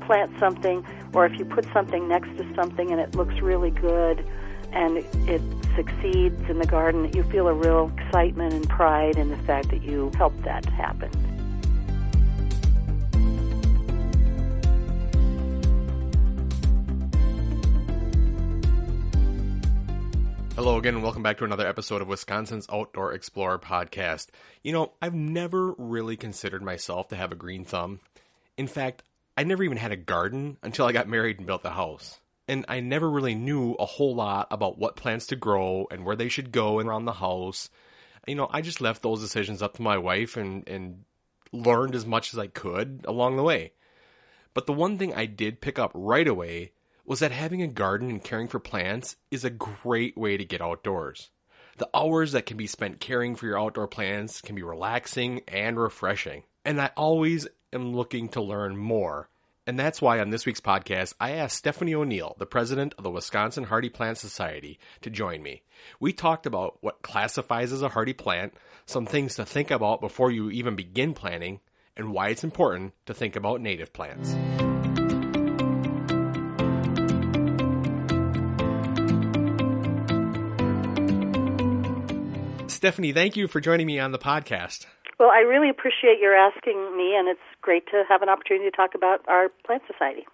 plant something, or if you put something next to something and it looks really good and it succeeds in the garden, you feel a real excitement and pride in the fact that you helped that happen. Hello again, and welcome back to another episode of Wisconsin's Outdoor Explorer podcast. You know, I've never really considered myself to have a green thumb. In fact, I never even had a garden until I got married and built the house. And I never really knew a whole lot about what plants to grow and where they should go around the house. You know, I just left those decisions up to my wife and learned as much as I could along the way. But the one thing I did pick up right away was that having a garden and caring for plants is a great way to get outdoors. The hours that can be spent caring for your outdoor plants can be relaxing and refreshing. And I always am looking to learn more. And that's why on this week's podcast, I asked Stephanie O'Neill, the president of the Wisconsin Hardy Plant Society, to join me. We talked about what classifies as a hardy plant, some things to think about before you even begin planting, and why it's important to think about native plants. Stephanie, thank you for joining me on the podcast. Well, I really appreciate your asking me, and it's great to have an opportunity to talk about our plant society.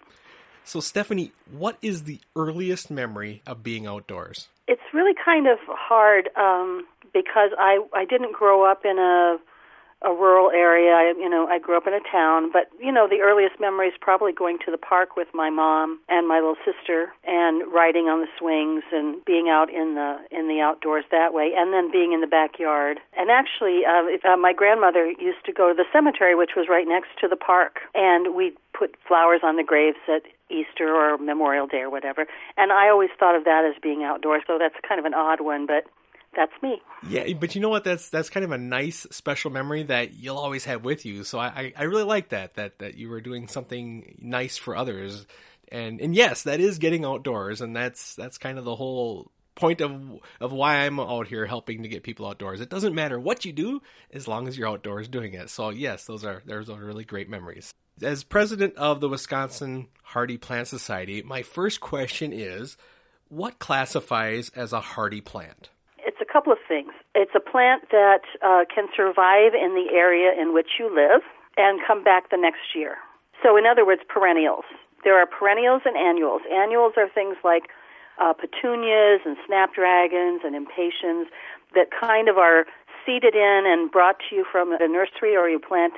So, Stephanie, what is the earliest memory of being outdoors? It's really kind of hard because I didn't grow up in a rural area. I grew up in a town, but, the earliest memory is probably going to the park with my mom and my little sister and riding on the swings and being out in the outdoors that way, and then being in the backyard. And actually, my grandmother used to go to the cemetery, which was right next to the park, and we'd put flowers on the graves at Easter or Memorial Day or whatever. And I always thought of that as being outdoors, so that's kind of an odd one, but that's me. Yeah, but you know what? That's kind of a nice, special memory that you'll always have with you. So I really like that you were doing something nice for others. And yes, that is getting outdoors, and that's kind of the whole point of why I'm out here helping to get people outdoors. It doesn't matter what you do as long as you're outdoors doing it. So yes, those are really great memories. As president of the Wisconsin Hardy Plant Society, my first question is, what classifies as a hardy plant? It's a couple of things. It's a plant that can survive in the area in which you live and come back the next year. So in other words, perennials. There are perennials and annuals. Annuals are things like petunias and snapdragons and impatiens that kind of are seeded in and brought to you from a nursery, or you plant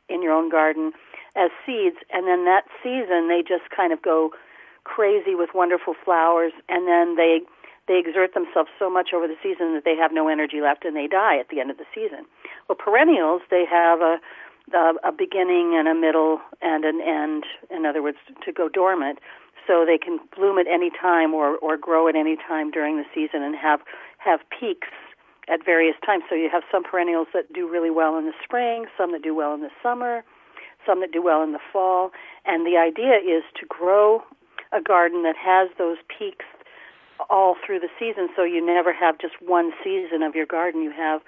in your own garden as seeds. And then that season, they just kind of go crazy with wonderful flowers, and then they exert themselves so much over the season that they have no energy left and they die at the end of the season. Well, perennials, they have a beginning and a middle and an end, in other words, to go dormant, so they can bloom at any time or grow at any time during the season and have peaks at various times. So you have some perennials that do really well in the spring, some that do well in the summer, some that do well in the fall. And the idea is to grow a garden that has those peaks all through the season, so you never have just one season of your garden. You have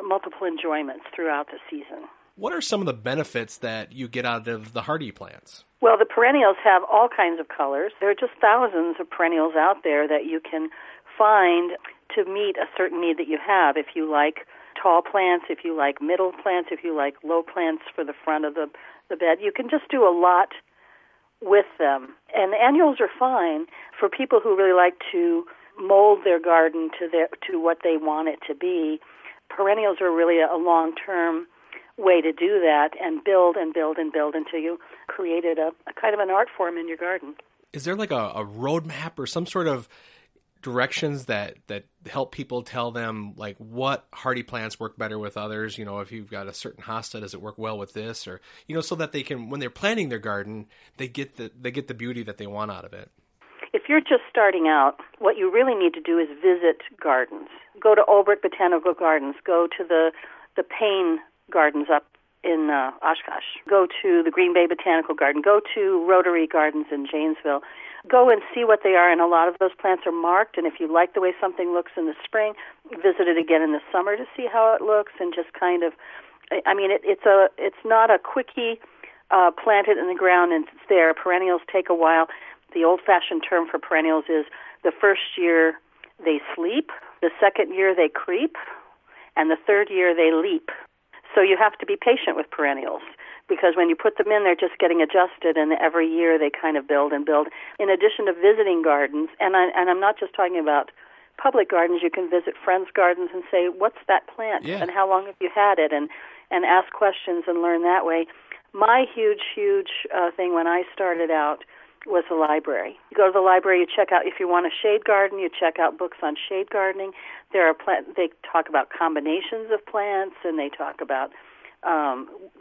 multiple enjoyments throughout the season. What are some of the benefits that you get out of the hardy plants? Well, the perennials have all kinds of colors. There are just thousands of perennials out there that you can find to meet a certain need that you have. If you like tall plants, if you like middle plants, if you like low plants for the front of the bed, you can just do a lot with them. And the annuals are fine for people who really like to mold their garden to what they want it to be. Perennials are really a long-term way to do that and build and build and build until you created a kind of an art form in your garden. Is there like a roadmap or some sort of directions that help people tell them like what hardy plants work better with others? You know, if you've got a certain hosta, does it work well with this? Or, so that they can, when they're planting their garden, they get the beauty that they want out of it. If you're just starting out, what you really need to do is visit gardens. Go to Olbrich Botanical Gardens. Go to the Payne Gardens up in Oshkosh. Go to the Green Bay Botanical Garden. Go to Rotary Gardens in Janesville. Go and see what they are, and a lot of those plants are marked, and if you like the way something looks in the spring, visit it again in the summer to see how it looks, and just kind of, I mean, it's not a quickie plant it in the ground and it's there. Perennials take a while. The old-fashioned term for perennials is the first year they sleep, the second year they creep, and the third year they leap. So you have to be patient with perennials because when you put them in, they're just getting adjusted, and every year they kind of build and build. In addition to visiting gardens, and I'm not just talking about public gardens, you can visit friends' gardens and say, what's that plant, and how long have you had it, and ask questions and learn that way. My huge thing when I started out was the library. You go to the library, you check out, if you want a shade garden, you check out books on shade gardening. They talk about combinations of plants, and they talk about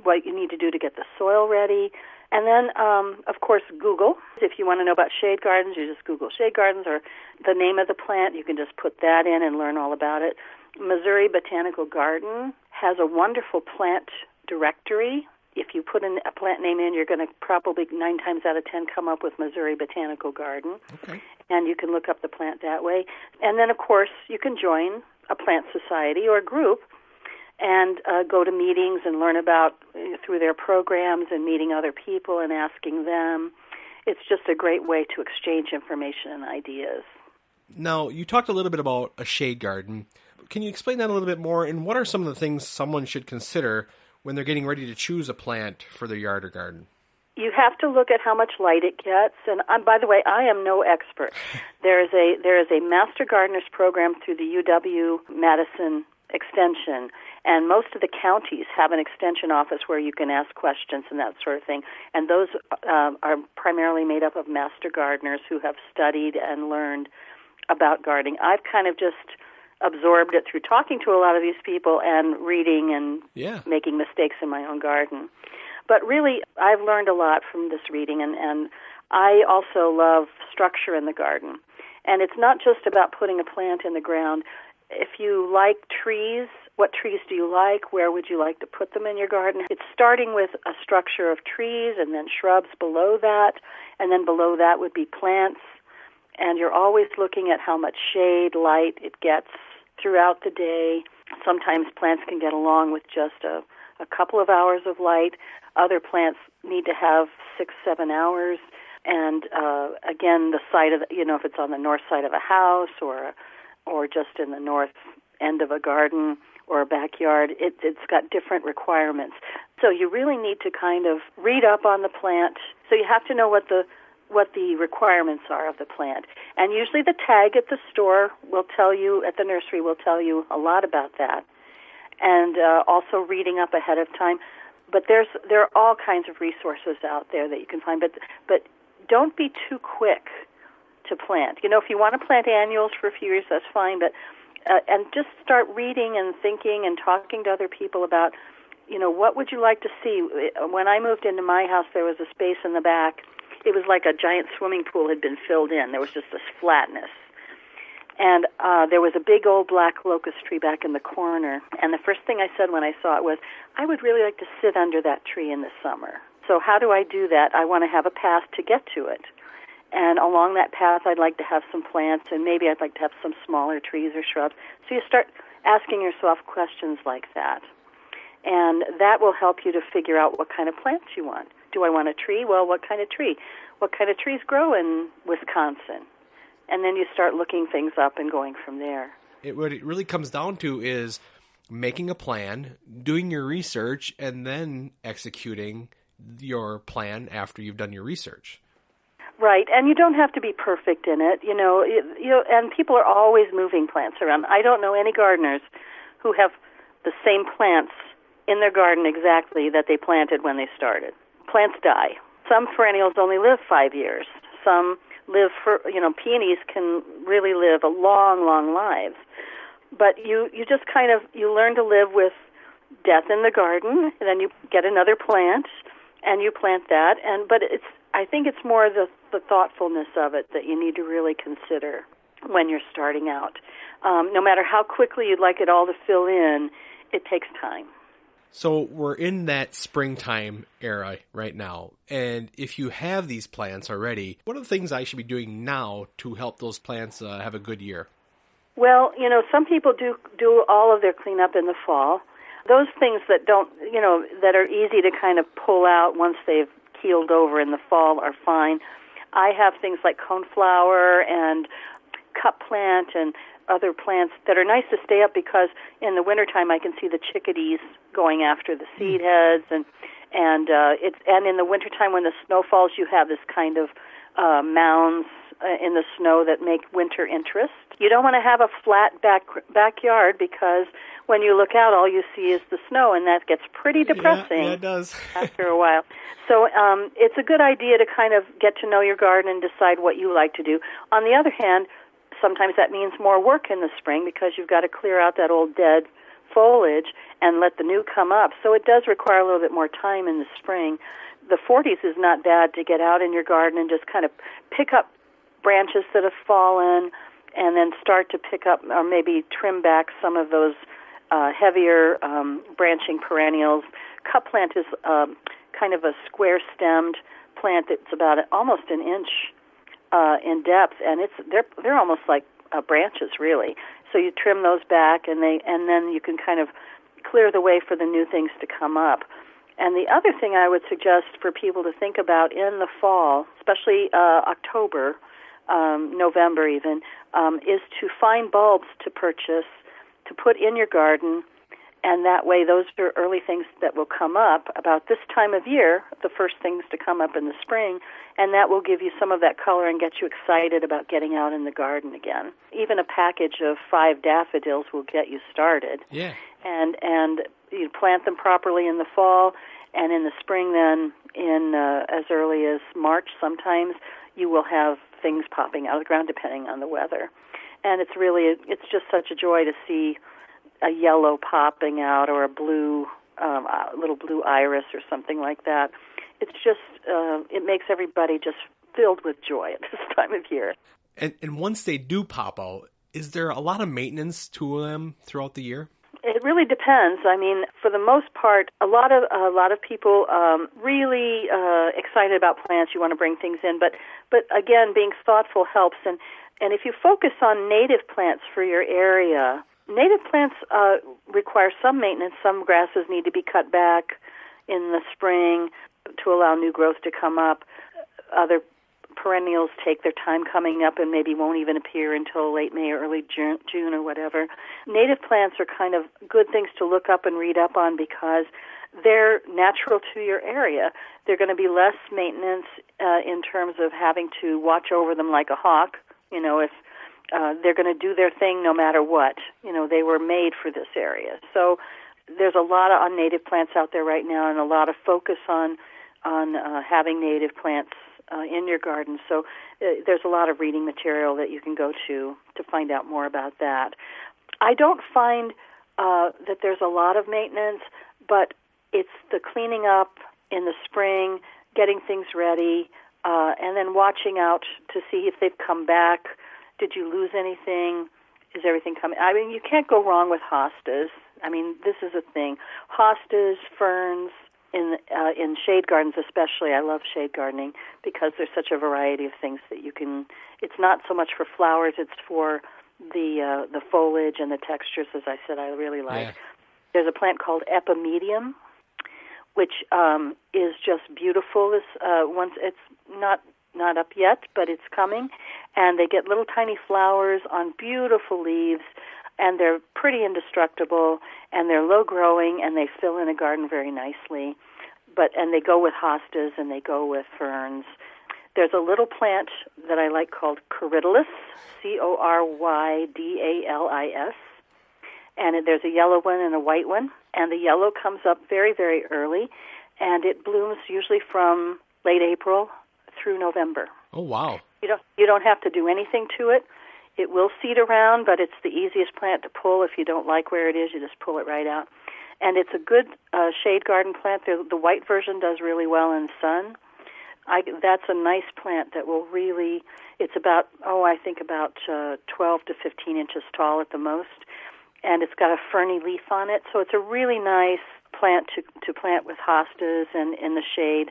what you need to do to get the soil ready. And then, of course, Google. If you want to know about shade gardens, you just Google shade gardens or the name of the plant. You can just put that in and learn all about it. Missouri Botanical Garden has a wonderful plant directory. If you put a plant name in, you're going to probably 9 times out of 10 come up with Missouri Botanical Garden. Okay. And you can look up the plant that way. And then, of course, you can join a plant society or a group and go to meetings and learn about through their programs and meeting other people and asking them. It's just a great way to exchange information and ideas. Now, you talked a little bit about a shade garden. Can you explain that a little bit more? And what are some of the things someone should consider when they're getting ready to choose a plant for their yard or garden? You have to look at how much light it gets. And by the way, I am no expert. There is a Master Gardeners program through the UW-Madison Extension, and most of the counties have an extension office where you can ask questions and that sort of thing. And those are primarily made up of master gardeners who have studied and learned about gardening. I've kind of just absorbed it through talking to a lot of these people and reading and making mistakes in my own garden. But really, I've learned a lot from this reading, and I also love structure in the garden. And it's not just about putting a plant in the ground. If you like trees, what trees do you like? Where would you like to put them in your garden? It's starting with a structure of trees and then shrubs below that, and then below that would be plants. And you're always looking at how much shade, light it gets throughout the day. Sometimes plants can get along with just a couple of hours of light. Other plants need to have 6-7 hours. And again, the side of if it's on the north side of a house or just in the north end of a garden or a backyard, it's got different requirements. So you really need to kind of read up on the plant. So you have to know what the requirements are of the plant. And usually the tag at the store will tell you, at the nursery will tell you a lot about that. And also reading up ahead of time. But there are all kinds of resources out there that you can find. But don't be too quick to plant. If you want to plant annuals for a few years, that's fine. But and just start reading and thinking and talking to other people about, what would you like to see? When I moved into my house, there was a space in the back. It was like a giant swimming pool had been filled in. There was just this flatness. And there was a big old black locust tree back in the corner. And the first thing I said when I saw it was, I would really like to sit under that tree in the summer. So how do I do that? I want to have a path to get to it. And along that path, I'd like to have some plants, and maybe I'd like to have some smaller trees or shrubs. So you start asking yourself questions like that. And that will help you to figure out what kind of plants you want. Do I want a tree? Well, what kind of tree? What kind of trees grow in Wisconsin? And then you start looking things up and going from there. What it really comes down to is making a plan, doing your research, and then executing your plan after you've done your research. Right, and you don't have to be perfect in it, and people are always moving plants around. I don't know any gardeners who have the same plants in their garden exactly that they planted when they started. Plants die. Some perennials only live 5 years. Some live for, peonies can really live a long, long lives. But you just kind of, you learn to live with death in the garden, and then you get another plant, and you plant that. But I think it's more the thoughtfulness of it that you need to really consider when you're starting out. No matter how quickly you'd like it all to fill in, it takes time. So we're in that springtime era right now, and if you have these plants already, what are the things I should be doing now to help those plants have a good year? Well, some people do all of their cleanup in the fall. those things that don't, that are easy to kind of pull out once they've keeled over in the fall are fine. I have things like coneflower and cup plant and other plants that are nice to stay up because in the wintertime I can see the chickadees going after the seed heads and in the wintertime when the snow falls you have this kind of mounds in the snow that make winter interest. You don't want to have a flat backyard because when you look out all you see is the snow and that gets pretty depressing. Yeah, it does. After a while. So it's a good idea to kind of get to know your garden and decide what you like to do. On the other hand, sometimes that means more work in the spring because you've got to clear out that old dead foliage and let the new come up. So it does require a little bit more time in the spring. The 40s is not bad to get out in your garden and just kind of pick up branches that have fallen and then start to pick up or maybe trim back some of those heavier branching perennials. Cup plant is kind of a square-stemmed plant that's about almost an inch in depth, and they're almost like branches, really. So you trim those back, and then you can kind of clear the way for the new things to come up. And the other thing I would suggest for people to think about in the fall, especially October, November even, is to find bulbs to purchase, to put in your garden, and that way those are early things that will come up about this time of year, the first things to come up in the spring, and that will give you some of that color and get you excited about getting out in the garden again. Even a package of 5 daffodils will get you started. Yeah. And you plant them properly in the fall, and in the spring then, in as early as March sometimes, you will have things popping out of the ground depending on the weather. And it's just such a joy to see a yellow popping out or a blue, little blue iris or something like that. It's just, it makes everybody just filled with joy at this time of year. And once they do pop out, is there a lot of maintenance to them throughout the year? It really depends. I mean, for the most part, a lot of people really excited about plants. You want to bring things in, but again, being thoughtful helps. And if you focus on native plants for your area, native plants require some maintenance. Some grasses need to be cut back in the spring to allow new growth to come up. Other perennials take their time coming up and maybe won't even appear until late May or early June or whatever. Native plants are kind of good things to look up and read up on because they're natural to your area. They're going to be less maintenance in terms of having to watch over them like a hawk. If they're going to do their thing no matter what. They were made for this area. So there's a lot of native plants out there right now and a lot of focus on having native plants in your garden. So there's a lot of reading material that you can go to find out more about that. I don't find that there's a lot of maintenance, but it's the cleaning up in the spring, getting things ready, and then watching out to see if they've come back. Did you lose anything? Is everything coming? I mean, you can't go wrong with hostas. I mean, this is a thing. Hostas, ferns, in shade gardens especially. I love shade gardening because there's such a variety of things that you can. It's not so much for flowers; it's for the foliage and the textures. As I said, I really like. Yeah. There's a plant called epimedium, which is just beautiful. This once it's not up yet, but it's coming, and they get little tiny flowers on beautiful leaves. And they're pretty indestructible, and they're low-growing, and they fill in a garden very nicely. And they go with hostas, and they go with ferns. There's a little plant that I like called Corydalus, Coryddalis, and there's a yellow one and a white one. And the yellow comes up very, very early, and it blooms usually from late April through November. Oh, wow. You don't have to do anything to it. It will seed around, but it's the easiest plant to pull. If you don't like where it is, you just pull it right out. And it's a good shade garden plant. The white version does really well in sun. That's a nice plant that will really, it's about 12 to 15 inches tall at the most. And it's got a ferny leaf on it. So it's a really nice plant to plant with hostas and in the shade.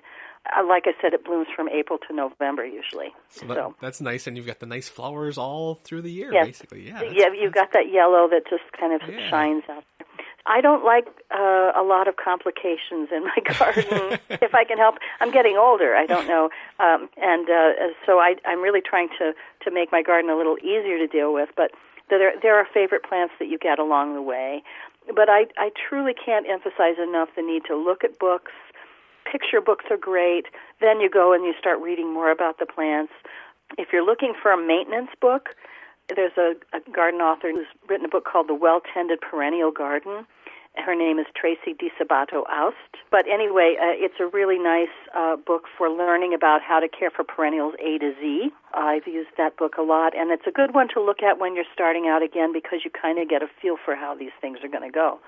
Like I said, it blooms from April to November usually. So that's nice, and you've got the nice flowers all through the year, yes. Basically. Yeah, you've got that yellow that just kind of shines out there. I don't like a lot of complications in my garden. If I can help, I'm getting older. I don't know, so I'm really trying to make my garden a little easier to deal with. But there are favorite plants that you get along the way. But I truly can't emphasize enough the need to look at books. Picture books are great. Then you go and you start reading more about the plants. If you're looking for a maintenance book, there's a garden author who's written a book called The Well-Tended Perennial Garden. Her name is Tracy DiSabato-Aust. But anyway, it's a really nice book for learning about how to care for perennials A to Z. I've used that book a lot, and it's a good one to look at when you're starting out again because you kind of get a feel for how these things are going to go.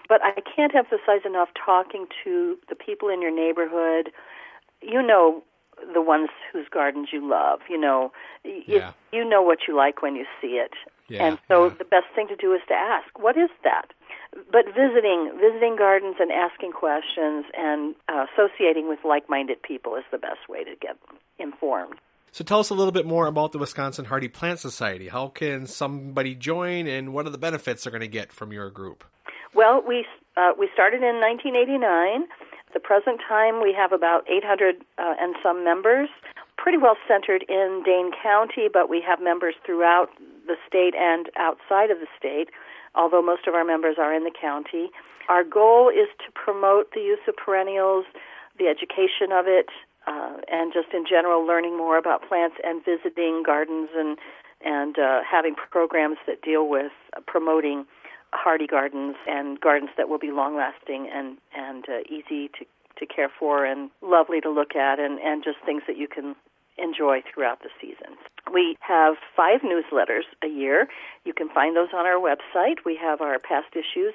But I can't emphasize enough talking to the people in your neighborhood. You know the ones whose gardens you love. You know what you like when you see it. Yeah, and so the best thing to do is to ask, what is that? But visiting gardens and asking questions and associating with like-minded people is the best way to get informed. So tell us a little bit more about the Wisconsin Hardy Plant Society. How can somebody join, and what are the benefits they're going to get from your group? Well, we started in 1989. At the present time, we have about 800 and some members, pretty well centered in Dane County, but we have members throughout the state and outside of the state, although most of our members are in the county. Our goal is to promote the use of perennials, the education of it, and just in general learning more about plants and visiting gardens and having programs that deal with promoting hardy gardens and gardens that will be long-lasting and easy to care for and lovely to look at and just things that you can enjoy throughout the seasons. We have 5 newsletters a year. You can find those on our website. We have our past issues.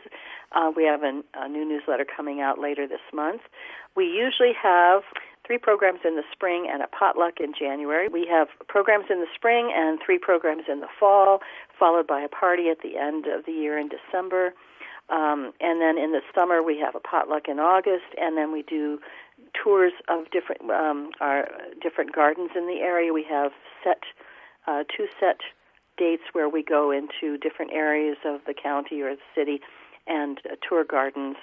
We have a new newsletter coming out later this month. We usually have 3 programs in the spring and a potluck in January. We have programs in the spring and 3 programs in the fall, followed by a party at the end of the year in December. And then in the summer we have a potluck in August, and then we do tours of different gardens in the area. We have 2 set dates where we go into different areas of the county or the city and tour gardens.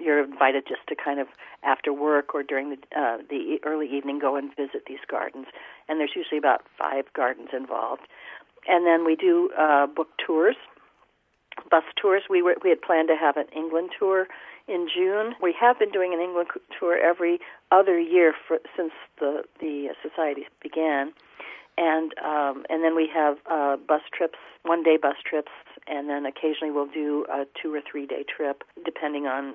You're invited just to kind of after work or during the early evening go and visit these gardens. And there's usually about 5 gardens involved. And then we do book tours, bus tours. We had planned to have an England tour in June. We have been doing an England tour every other year since the society began. And then we have bus trips, 1-day bus trips, and then occasionally we'll do a 2 or 3 day trip, depending on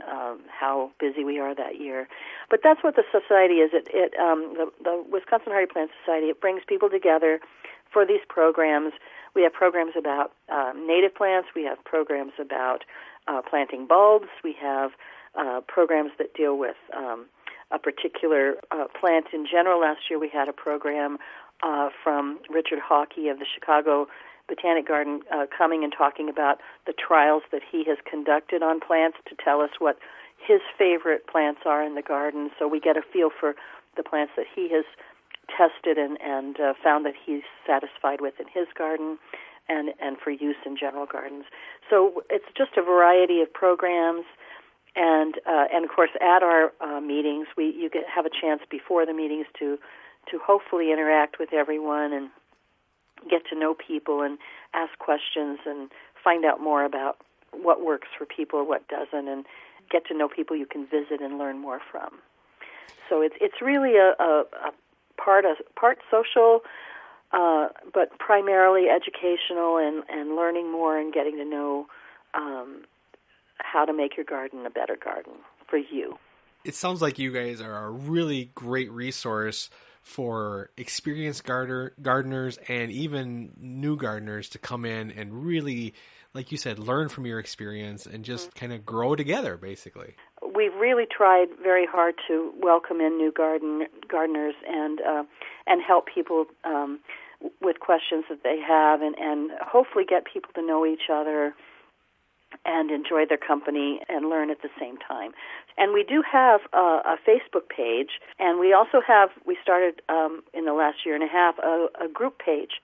how busy we are that year. But that's what the society is. The Wisconsin Hardy Plant Society, it brings people together for these programs. We have programs about native plants. We have programs about planting bulbs. We have programs that deal with a particular plant in general. Last year we had a program from Richard Hawkey of the Chicago Botanic Garden coming and talking about the trials that he has conducted on plants to tell us what his favorite plants are in the garden. So we get a feel for the plants that he has tested and found that he's satisfied with in his garden and for use in general gardens. So it's just a variety of programs. And of course, at our meetings, you have a chance before the meetings to hopefully interact with everyone and get to know people and ask questions and find out more about what works for people or what doesn't, and get to know people you can visit and learn more from. So it's really a part social, but primarily educational and learning more and getting to know how to make your garden a better garden for you. It sounds like you guys are a really great resource for experienced gardeners and even new gardeners to come in and really, like you said, learn from your experience and just kind of grow together, basically. We've really tried very hard to welcome in new gardeners and help people with questions that they have and hopefully get people to know each other and enjoy their company and learn at the same time. And we do have a Facebook page, and we also we started in the last year and a half, a group page.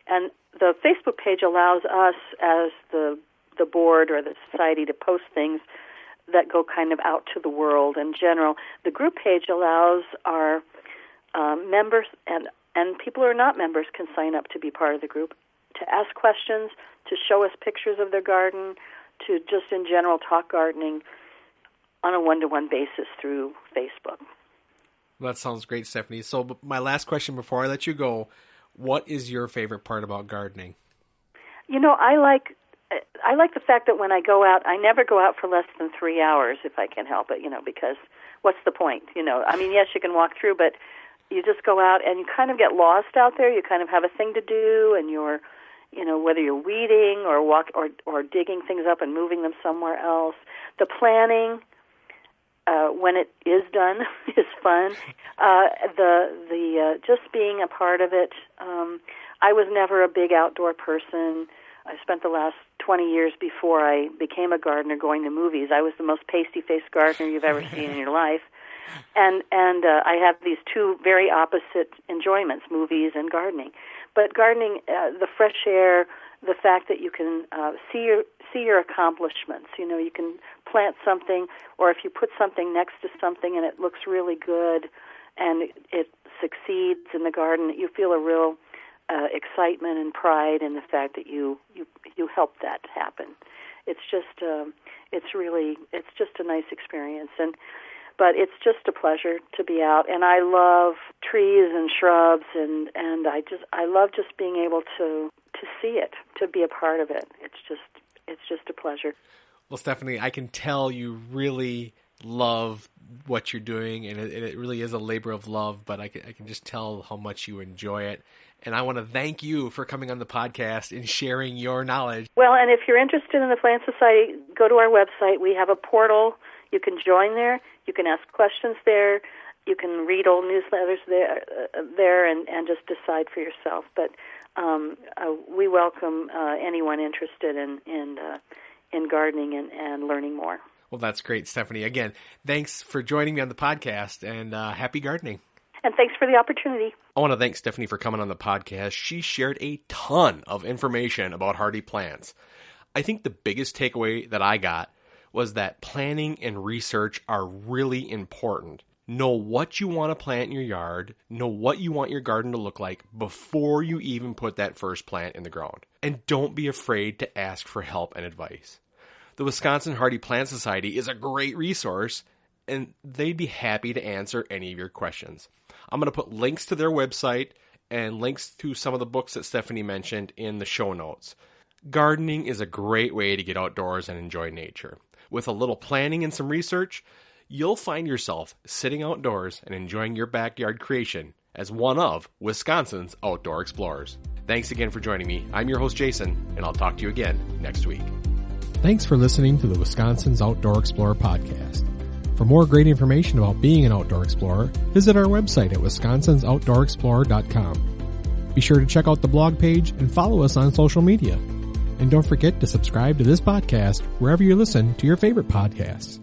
And the Facebook page allows us as the the board or the society to post things that go kind of out to the world in general. The group page allows our members and people who are not members can sign up to be part of the group, to ask questions, to show us pictures of their garden, to just in general talk gardening on a one-to-one basis through Facebook. That sounds great, Stephanie. So my last question before I let you go, what is your favorite part about gardening? You know, I like the fact that when I go out, I never go out for less than 3 hours if I can help it, because what's the point? I mean, yes, you can walk through, but you just go out and you kind of get lost out there. You kind of have a thing to do, and you're, whether you're weeding or digging things up and moving them somewhere else. The planning, when it is done, is fun. The just being a part of it. I was never a big outdoor person. I spent the last 20 years before I became a gardener going to movies. I was the most pasty-faced gardener you've ever seen in your life. And I have these two very opposite enjoyments, movies and gardening. But gardening, the fresh air, the fact that you can see your accomplishments. You can plant something, or if you put something next to something and it looks really good and it succeeds in the garden, you feel a real excitement and pride in the fact that you helped that happen. It's just a nice experience, but it's just a pleasure to be out. And I love trees and shrubs, and I love just being able to see it, to be a part of it. It's just a pleasure. Well, Stephanie, I can tell you really love what you're doing, and it really is a labor of love, but I can just tell how much you enjoy it. And I want to thank you for coming on the podcast and sharing your knowledge. Well, and if you're interested in the Plant Society, go to our website. We have a portal. You can join there. You can ask questions there. You can read old newsletters there and just decide for yourself. But we welcome anyone interested in gardening and learning more. Well, that's great, Stephanie. Again, thanks for joining me on the podcast, and happy gardening. And thanks for the opportunity. I want to thank Stephanie for coming on the podcast. She shared a ton of information about hardy plants. I think the biggest takeaway that I got was that planning and research are really important. Know what you want to plant in your yard, know what you want your garden to look like before you even put that first plant in the ground. And don't be afraid to ask for help and advice. The Wisconsin Hardy Plant Society is a great resource, and they'd be happy to answer any of your questions. I'm going to put links to their website and links to some of the books that Stephanie mentioned in the show notes. Gardening is a great way to get outdoors and enjoy nature. With a little planning and some research, you'll find yourself sitting outdoors and enjoying your backyard creation as one of Wisconsin's outdoor explorers. Thanks again for joining me. I'm your host, Jason, and I'll talk to you again next week. Thanks for listening to the Wisconsin's Outdoor Explorer podcast. For more great information about being an outdoor explorer, visit our website at wisconsinsoutdoorexplorer.com. Be sure to check out the blog page and follow us on social media. And don't forget to subscribe to this podcast wherever you listen to your favorite podcasts.